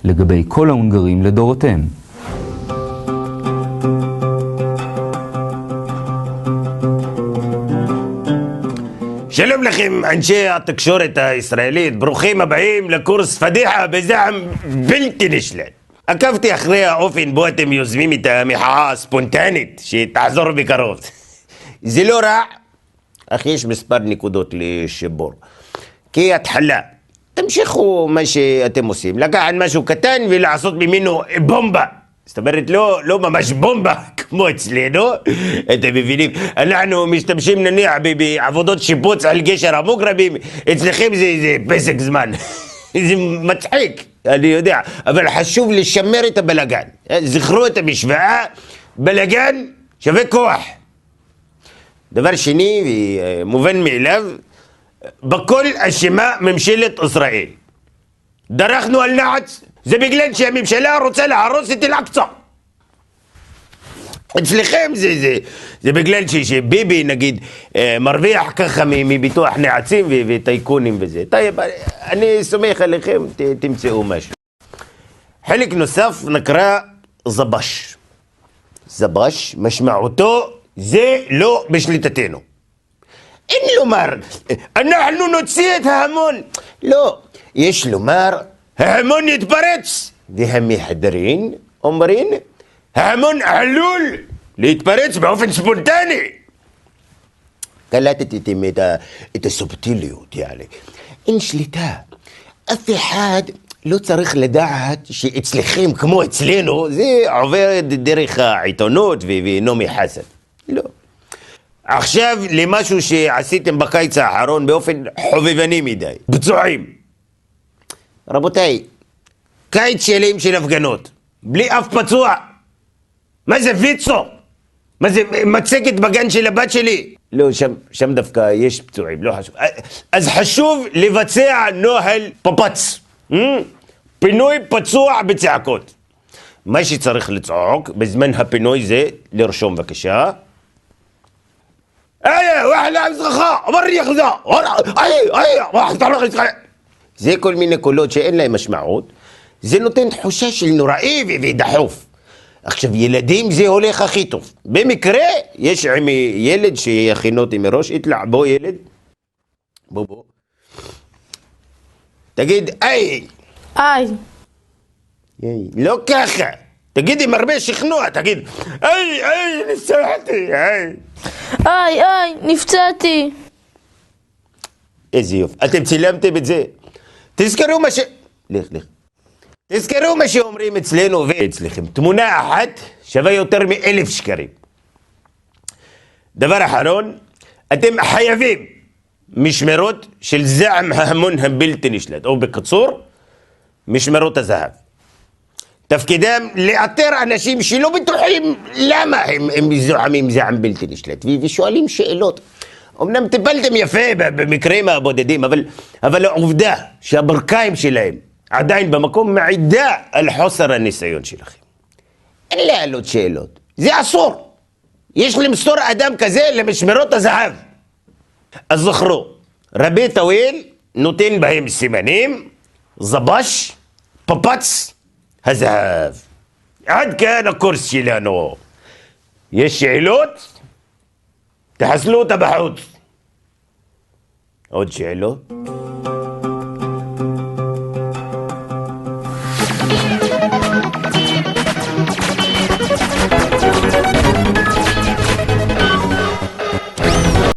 לגבי כל ההונגרים לדורותיהם. שלום לכם אנשי התקשורת הישראלית, ברוכים הבאים לקורס פדיחה בזעם בלתי נשלט. עקבתי אחרי האופן בו אתם יוזמים את המחאה הספונטנית שתעזור בקרוב. זה לא רע, אך יש מספר נקודות לשיבור. כהתחלה, תמשיכו מה שאתם עושים, לקחת משהו קטן ולעשות ממנו בומבה. זאת אומרת, לא ממש בומבה כמו אצלנו, אתם מבינים, אנחנו משתמשים נניח בעבודות שיפוץ על גשר המוגרבים, אצלכם זה פסק זמן, זה מצחיק, אני יודע, אבל חשוב לשמר את הבלגן, זכרו את המשוואה, בלגן שווה כוח. דבר שני ומובן מאליו, בכל אשמה ממשלת ישראל. דרכנו על נעץ, זה בגלל שהממשלה רוצה להרוס את אל-אקצא. אצלכם זה בגלל שביבי נגיד מרוויח ככה מביטוח נעצים וטייקונים וזה. טייב, אני סומך עליכם, תמצאו משהו. חלק נוסף נקרא זבש. זבש משמעותו זה לא בשליטתנו. אין לומר, אנחנו נוציא את ההמון. לא, יש לומר, ההמון יתפרץ. והמחדרין אומרים, ההמון עלול להתפרץ באופן ספונטני. קלטתם את הסובטיליות, יעני. אין שליטה. אף אחד לא צריך לדעת שאצלכם כמו אצלנו, זה עובר דרך העיתונות ונעמי חסן. לא. עכשיו למשהו שעשיתם בקיץ האחרון באופן חובבני מדי, פצועים. רבותיי, קיץ שלם של הפגנות, בלי אף פצוע. מה זה ויצו? מה זה מצגת בגן של הבת שלי? לא, שם דווקא יש פצועים, לא חשוב. אז חשוב לבצע נוהל פפץ. פינוי פצוע בצעקות. מה שצריך לצעוק בזמן הפינוי זה לרשום בבקשה. واحد لاعب زخاء مر يخزا واحد طلق يتخانق. זה כל מיני קולות שאין להם משמעות, זה נותן תחושה של נוראי ודחוף. עכשיו ילדים זה הולך הכי טוב. במקרה יש עם ילד שיכין אותי מראש, יתלע בו ילד, בוא תגיד איי. לא ככה, תגיד עם הרבה שכנוע, תגיד איי נסעתי איי נפצעתי. איזה יופי, אתם צילמתם את זה? תזכרו מה תזכרו מה שאומרים אצלנו ואצלכם, תמונה אחת שווה יותר מ1,000 שקרים. דבר אחרון, אתם חייבים משמרות של זעם ההמון הבלתי נשלט, או בקצור, משמרות הזהב. תפקידם לאתר אנשים שלא בטוחים למה הם זועמים זעם בלתי נשלט, ושואלים שאלות. אמנם טיפלתם יפה במקרים הבודדים, אבל העובדה שהברכיים שלהם עדיין במקום מעידה על חוסר הניסיון שלכם. אין להעלות שאלות, זה אסור. יש למסור אדם כזה למשמרות הזהב. אז זכרו, רבי טוויל נותן בהם סימנים, זבש, פפץ, הזהב. עד כאן הקורס שלנו. יש שאלות? תחסלו אותה בחוץ. עוד שאלות?